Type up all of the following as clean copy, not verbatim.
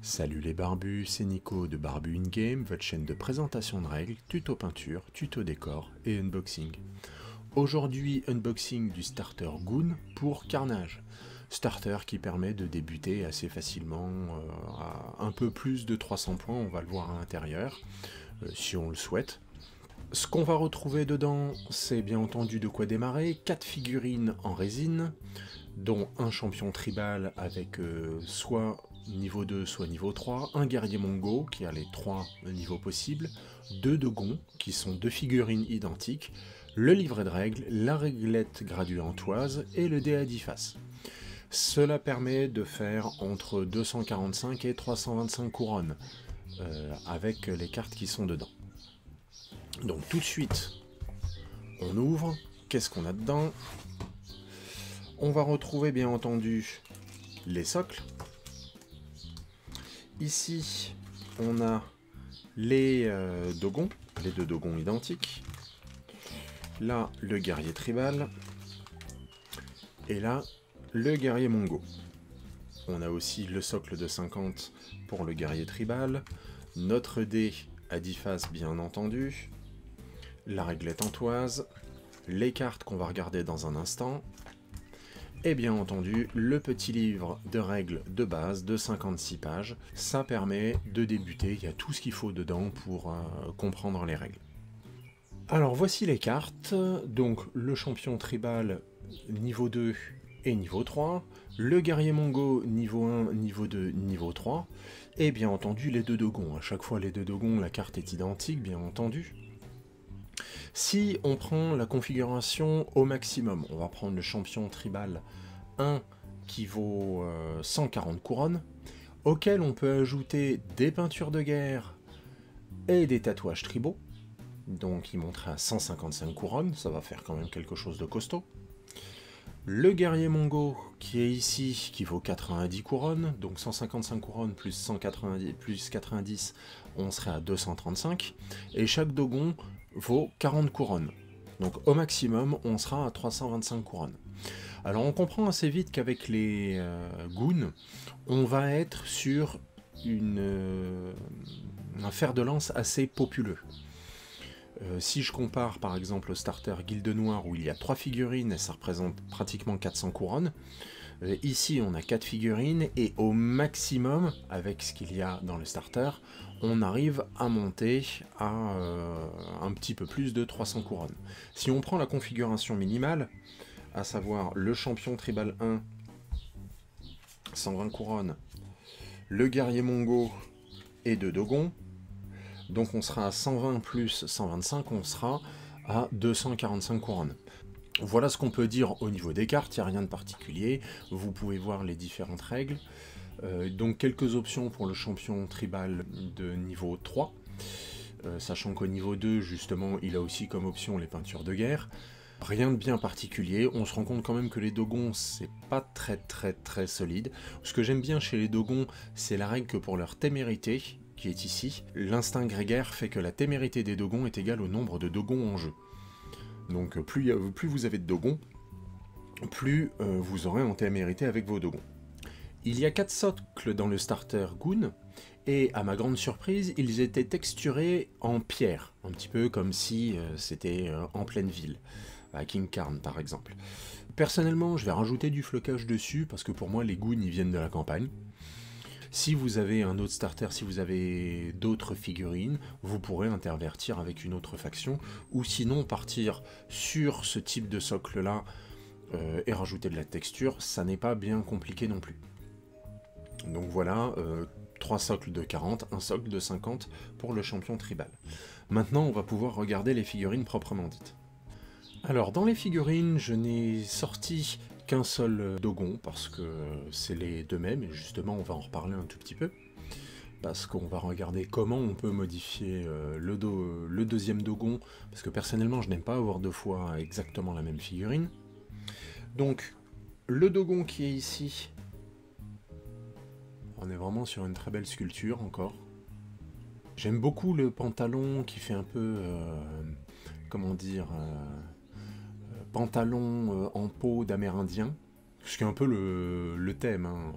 Salut les barbus, c'est Nico de Barbu In Game, votre chaîne de présentation de règles, tuto peinture, tuto décor et unboxing. Aujourd'hui, unboxing du starter Goon pour Carnage. Starter qui permet de débuter assez facilement à un peu plus de 300 points, on va le voir à l'intérieur, si on le souhaite. Ce qu'on va retrouver dedans, c'est bien entendu de quoi démarrer, 4 figurines en résine, dont un champion tribal avec soit niveau 2, soit niveau 3, un guerrier mongo qui a les 3 niveaux possibles, 2 dogons qui sont 2 figurines identiques, le livret de règles, la réglette graduée en toise et le dé à 10 faces. Cela permet de faire entre 245 et 325 couronnes avec les cartes qui sont dedans. Donc tout de suite, on ouvre. Qu'est-ce qu'on a dedans? On va retrouver bien entendu les socles. Ici, on a les dogons, les 2 dogons identiques. Là, le guerrier tribal. Et là, le guerrier mongo. On a aussi le socle de 50 pour le guerrier tribal. Notre dé à 10 faces, bien entendu. La réglette en toise. Les cartes qu'on va regarder dans un instant. Et bien entendu, le petit livre de règles de base de 56 pages. Ça permet de débuter, il y a tout ce qu'il faut dedans pour comprendre les règles. Alors voici les cartes. Donc le champion tribal niveau 2 et niveau 3. Le guerrier mongo niveau 1, niveau 2, niveau 3. Et bien entendu les 2 dogons. À chaque fois les 2 dogons, la carte est identique, bien entendu. Si on prend la configuration au maximum, on va prendre le champion tribal 1 qui vaut 140 couronnes, auquel on peut ajouter des peintures de guerre et des tatouages tribaux, donc il monterait à 155 couronnes, ça va faire quand même quelque chose de costaud. Le guerrier mongo qui est ici, qui vaut 90 couronnes, donc 155 couronnes plus 190 plus 90, on serait à 235, et chaque dogon vaut 40 couronnes. Donc au maximum, on sera à 325 couronnes. Alors on comprend assez vite qu'avec les goons, on va être sur un fer de lance assez populeux. Si je compare par exemple au starter Guilde Noire où il y a 3 figurines et ça représente pratiquement 400 couronnes, ici on a 4 figurines et au maximum, avec ce qu'il y a dans le starter, on arrive à monter à un petit peu plus de 300 couronnes. Si on prend la configuration minimale, à savoir le champion tribal 1, 120 couronnes, le guerrier mongo et 2 dogons, donc on sera à 120 plus 125, on sera à 245 couronnes. Voilà ce qu'on peut dire au niveau des cartes, il n'y a rien de particulier, vous pouvez voir les différentes règles. Donc quelques options pour le champion tribal de niveau 3, sachant qu'au niveau 2 justement il a aussi comme option les peintures de guerre. Rien de bien particulier, on se rend compte quand même que les dogons c'est pas très solide. Ce que j'aime bien chez les dogons, c'est la règle que pour leur témérité, qui est ici, l'instinct grégaire fait que la témérité des dogons est égale au nombre de dogons en jeu. Donc plus vous avez de dogons, plus vous aurez en témérité avec vos dogons. Il y a 4 socles dans le starter Goon, et à ma grande surprise, ils étaient texturés en pierre, un petit peu comme si c'était en pleine ville, à King Karn par exemple. Personnellement, je vais rajouter du flocage dessus, parce que pour moi les Goons ils viennent de la campagne. Si vous avez un autre starter, si vous avez d'autres figurines, vous pourrez intervertir avec une autre faction, ou sinon partir sur ce type de socle-là et rajouter de la texture, ça n'est pas bien compliqué non plus. Donc voilà, 3 socles de 40, un socle de 50 pour le champion tribal. Maintenant, on va pouvoir regarder les figurines proprement dites. Alors, dans les figurines, je n'ai sorti qu'un seul dogon, parce que c'est les deux mêmes, et justement on va en reparler un tout petit peu, parce qu'on va regarder comment on peut modifier le deuxième dogon, parce que personnellement je n'aime pas avoir 2 fois exactement la même figurine. Donc, le dogon qui est ici, on est vraiment sur une très belle sculpture encore. J'aime beaucoup le pantalon qui fait un peu, comment dire, pantalon en peau d'amérindien, Ce qui est un peu le thème. Hein.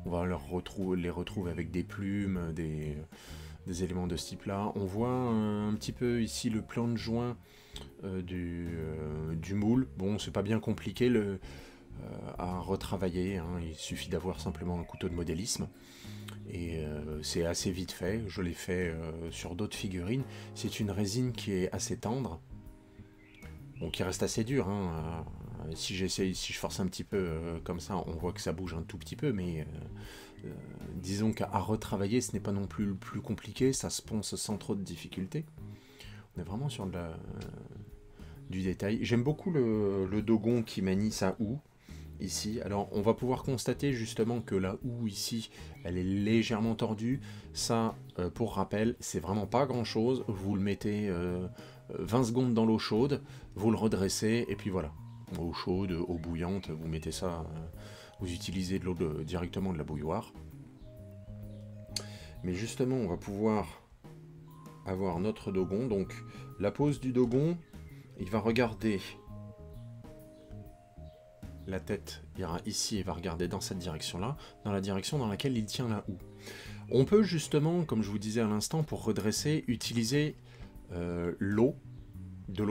On va les retrouver avec des plumes, des éléments de ce type-là. On voit un petit peu ici le plan de joint du moule. Bon, c'est pas bien compliqué à retravailler. Hein. Il suffit d'avoir simplement un couteau de modélisme. Et c'est assez vite fait. Je l'ai fait sur d'autres figurines. C'est une résine qui est assez tendre. Bon, qui reste assez dur. Hein. Si je force un petit peu comme ça, on voit que ça bouge un tout petit peu, mais disons qu'à retravailler, ce n'est pas non plus le plus compliqué, ça se ponce sans trop de difficultés. On est vraiment sur du détail. J'aime beaucoup le dogon qui manie sa houe, ici. Alors, on va pouvoir constater justement que la houe, ici, elle est légèrement tordue. Ça, pour rappel, c'est vraiment pas grand-chose. Vous le mettez 20 secondes dans l'eau chaude, vous le redressez, et puis voilà. Eau chaude, eau bouillante, vous mettez ça, vous utilisez de l'eau directement de la bouilloire. Mais justement, on va pouvoir avoir notre dogon. Donc, la pose du dogon, il va regarder la tête, ira ici et va regarder dans cette direction-là, dans la direction dans laquelle il tient la houe. On peut justement, comme je vous disais à l'instant, pour redresser, utiliser de l'eau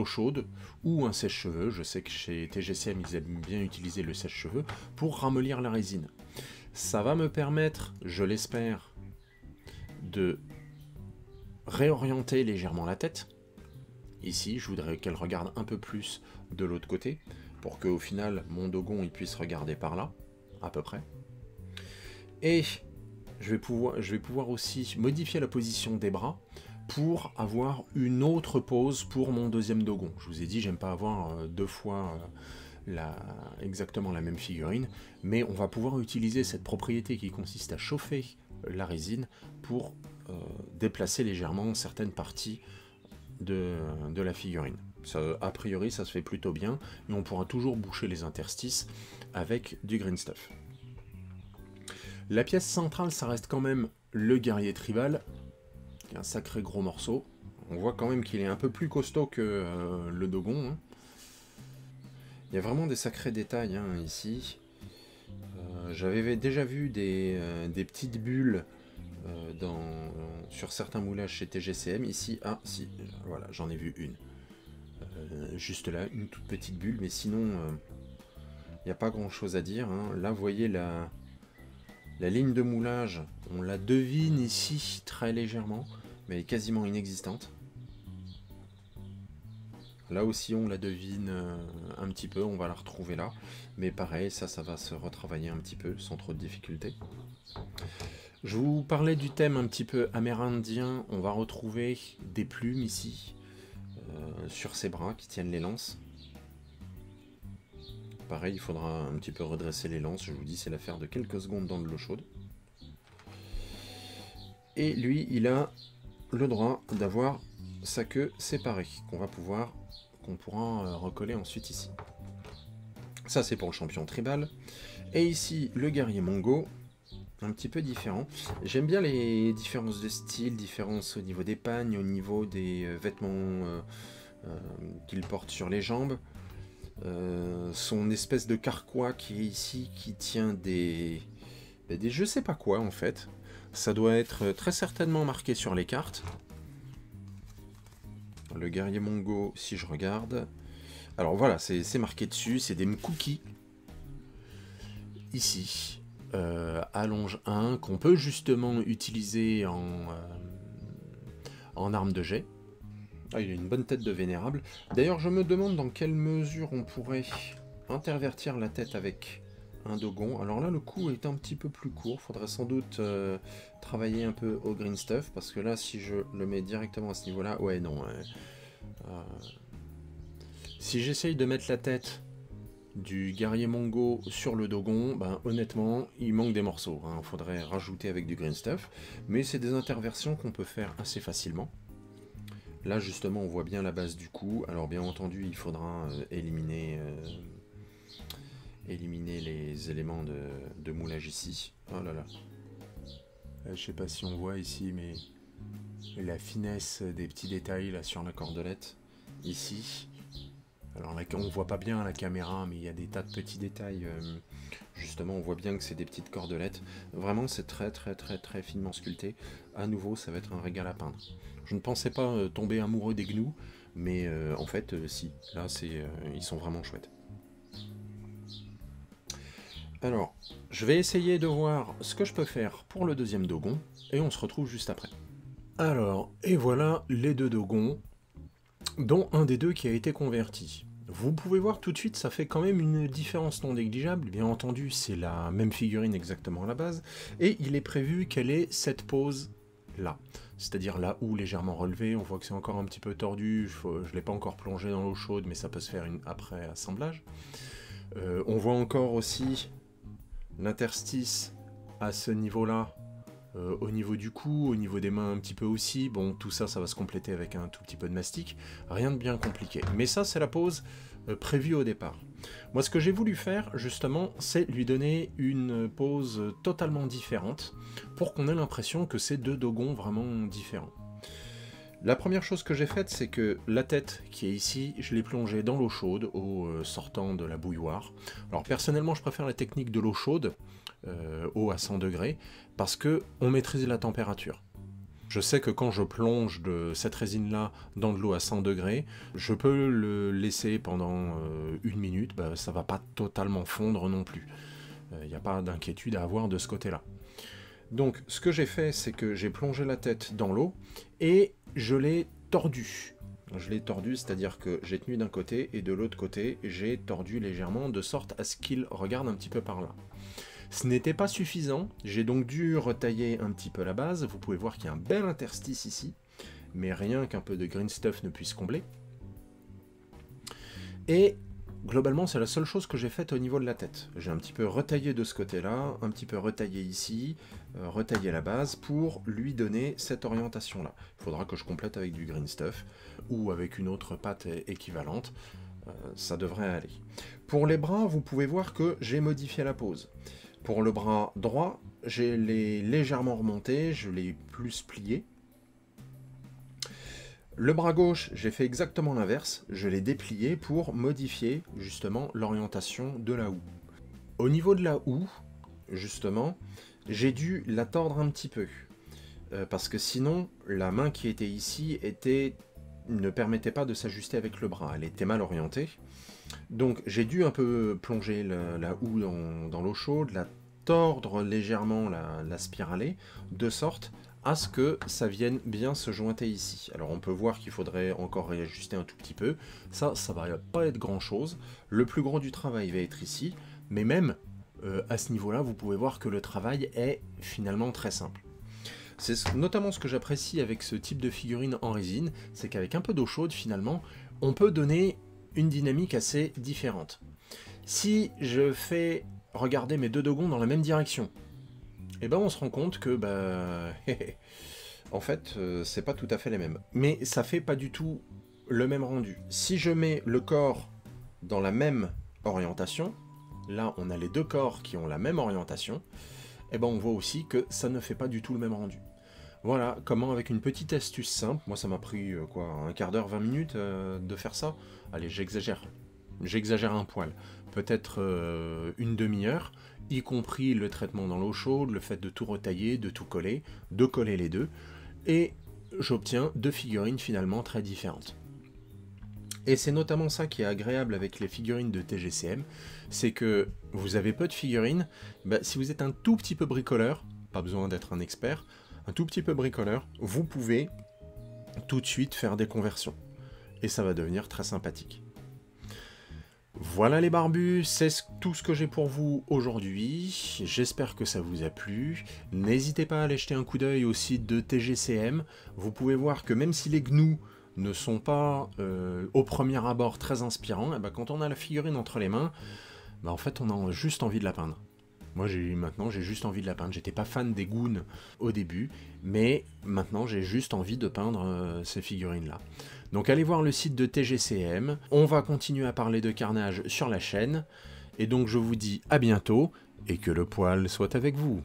chaude ou un sèche-cheveux. Je sais que chez TGCM, ils aiment bien utiliser le sèche-cheveux pour ramollir la résine. Ça va me permettre, je l'espère, de réorienter légèrement la tête. Ici, je voudrais qu'elle regarde un peu plus de l'autre côté pour qu'au final, mon dogon il puisse regarder par là, à peu près. Et je vais pouvoir aussi modifier la position des bras pour avoir une autre pose pour mon deuxième dogon. Je vous ai dit, j'aime pas avoir deux fois exactement la même figurine, mais on va pouvoir utiliser cette propriété qui consiste à chauffer la résine pour déplacer légèrement certaines parties de la figurine. Ça, a priori, ça se fait plutôt bien, et on pourra toujours boucher les interstices avec du green stuff. La pièce centrale, ça reste quand même le guerrier tribal, un sacré gros morceau. On voit quand même qu'il est un peu plus costaud que le dogon. Hein. Il y a vraiment des sacrés détails hein, ici. J'avais déjà vu des petites bulles sur certains moulages chez TGCM. Ici, si, voilà, j'en ai vu une. Juste là, une toute petite bulle, mais sinon, il n'y a pas grand chose à dire. Hein. Là, vous voyez la ligne de moulage, on la devine ici très légèrement, mais elle est quasiment inexistante. Là aussi on la devine un petit peu, on va la retrouver là, mais pareil, ça va se retravailler un petit peu sans trop de difficultés. Je vous parlais du thème un petit peu amérindien, on va retrouver des plumes ici, sur ses bras qui tiennent les lances. Pareil, il faudra un petit peu redresser les lances, je vous dis, c'est l'affaire de quelques secondes dans de l'eau chaude. Et lui, il a le droit d'avoir sa queue séparée, qu'on pourra recoller ensuite ici. Ça, c'est pour le champion tribal. Et ici, le guerrier mongo, un petit peu différent. J'aime bien les différences de style, différences au niveau des pagnes, au niveau des vêtements qu'il porte sur les jambes. Son espèce de carquois qui est ici, qui tient des je sais pas quoi en fait. Ça doit être très certainement marqué sur les cartes. Le guerrier mongo, si je regarde. Alors voilà, c'est marqué dessus, c'est des cookies. Ici, allonge 1, qu'on peut justement utiliser en arme de jet. Ah, il a une bonne tête de vénérable. D'ailleurs, je me demande dans quelle mesure on pourrait intervertir la tête avec un dogon. Alors là, le cou est un petit peu plus court. Faudrait sans doute travailler un peu au green stuff. Parce que là, si je le mets directement à ce niveau-là... Ouais, non. Si j'essaye de mettre la tête du guerrier mongo sur le dogon, ben, honnêtement, il manque des morceaux. Hein. Faudrait rajouter avec du green stuff. Mais c'est des interversions qu'on peut faire assez facilement. Là justement on voit bien la base du cou, alors bien entendu il faudra éliminer les éléments de moulage ici. Oh là là. Je sais pas si on voit ici mais la finesse des petits détails là sur la cordelette ici. Alors là, on voit pas bien à la caméra, mais il y a des tas de petits détails. Justement, on voit bien que c'est des petites cordelettes. Vraiment, c'est très finement sculpté. À nouveau, ça va être un régal à peindre. Je ne pensais pas tomber amoureux des gnous, mais en fait, si. Là, ils sont vraiment chouettes. Alors, je vais essayer de voir ce que je peux faire pour le deuxième dogon, et on se retrouve juste après. Alors, et voilà les deux dogons, dont un des deux qui a été converti. Vous pouvez voir tout de suite, ça fait quand même une différence non négligeable. Bien entendu, c'est la même figurine exactement à la base, et il est prévu qu'elle ait cette pose là. C'est-à-dire là où légèrement relevé, on voit que c'est encore un petit peu tordu, je ne l'ai pas encore plongé dans l'eau chaude, mais ça peut se faire après assemblage. On voit encore aussi l'interstice à ce niveau-là, au niveau du cou, au niveau des mains un petit peu aussi. Bon, tout ça, ça va se compléter avec un tout petit peu de mastic. Rien de bien compliqué. Mais ça, c'est la pose prévue au départ. Moi, ce que j'ai voulu faire, justement, c'est lui donner une pose totalement différente pour qu'on ait l'impression que c'est deux dogons vraiment différents. La première chose que j'ai faite, c'est que la tête qui est ici, je l'ai plongée dans l'eau chaude au sortant de la bouilloire. Alors personnellement, je préfère la technique de l'eau chaude, eau à 100 degrés, parce que on maîtrise la température. Je sais que quand je plonge de cette résine-là dans de l'eau à 100 degrés, je peux le laisser pendant 1 minute, ça va pas totalement fondre non plus. Il n'y a pas d'inquiétude à avoir de ce côté-là. Donc ce que j'ai fait, c'est que j'ai plongé la tête dans l'eau et je l'ai tordu. Je l'ai tordu, c'est-à-dire que j'ai tenu d'un côté et de l'autre côté, j'ai tordu légèrement de sorte à ce qu'il regarde un petit peu par là. Ce n'était pas suffisant, j'ai donc dû retailler un petit peu la base. Vous pouvez voir qu'il y a un bel interstice ici, mais rien qu'un peu de green stuff ne puisse combler. Et globalement, c'est la seule chose que j'ai faite au niveau de la tête. J'ai un petit peu retaillé de ce côté-là, un petit peu retaillé ici, retaillé la base pour lui donner cette orientation-là. Il faudra que je complète avec du green stuff ou avec une autre pâte équivalente. Ça devrait aller. Pour les bras, vous pouvez voir que j'ai modifié la pose. Pour le bras droit, je l'ai légèrement remonté, je l'ai plus plié. Le bras gauche, j'ai fait exactement l'inverse, je l'ai déplié pour modifier justement l'orientation de la houe. Au niveau de la houe, justement, j'ai dû la tordre un petit peu, parce que sinon, la main qui était ici ne permettait pas de s'ajuster avec le bras, elle était mal orientée. Donc j'ai dû un peu plonger la houe dans l'eau chaude, la tordre légèrement, la spiraler, de sorte à ce que ça vienne bien se jointer ici. Alors on peut voir qu'il faudrait encore réajuster un tout petit peu, ça va pas être grand chose, le plus gros du travail va être ici, mais même à ce niveau-là, vous pouvez voir que le travail est finalement très simple. C'est notamment ce que j'apprécie avec ce type de figurine en résine, c'est qu'avec un peu d'eau chaude finalement, on peut donner une dynamique assez différente. Si je fais regarder mes deux dogons dans la même direction, et ben on se rend compte que en fait c'est pas tout à fait les mêmes. Mais ça fait pas du tout le même rendu. Si je mets le corps dans la même orientation, là on a les deux corps qui ont la même orientation, et ben on voit aussi que ça ne fait pas du tout le même rendu. Voilà comment, avec une petite astuce simple, moi ça m'a pris quoi, un quart d'heure, 20 minutes de faire ça. Allez, j'exagère un poil, peut-être une demi-heure, y compris le traitement dans l'eau chaude, le fait de tout retailler, de tout coller, de coller les deux, et j'obtiens deux figurines finalement très différentes. Et c'est notamment ça qui est agréable avec les figurines de TGCM, c'est que vous avez peu de figurines, si vous êtes un tout petit peu bricoleur, pas besoin d'être un expert, un tout petit peu bricoleur, vous pouvez tout de suite faire des conversions. Et ça va devenir très sympathique. Voilà les barbus, c'est tout ce que j'ai pour vous aujourd'hui. J'espère que ça vous a plu. N'hésitez pas à aller jeter un coup d'œil au site de TGCM. Vous pouvez voir que même si les gnous ne sont pas au premier abord très inspirants, quand on a la figurine entre les mains, en fait on a juste envie de la peindre. Moi maintenant j'ai juste envie de la peindre. J'étais pas fan des goons au début, mais maintenant j'ai juste envie de peindre ces figurines là. Donc allez voir le site de TGCM, on va continuer à parler de carnage sur la chaîne, et donc je vous dis à bientôt, et que le poil soit avec vous.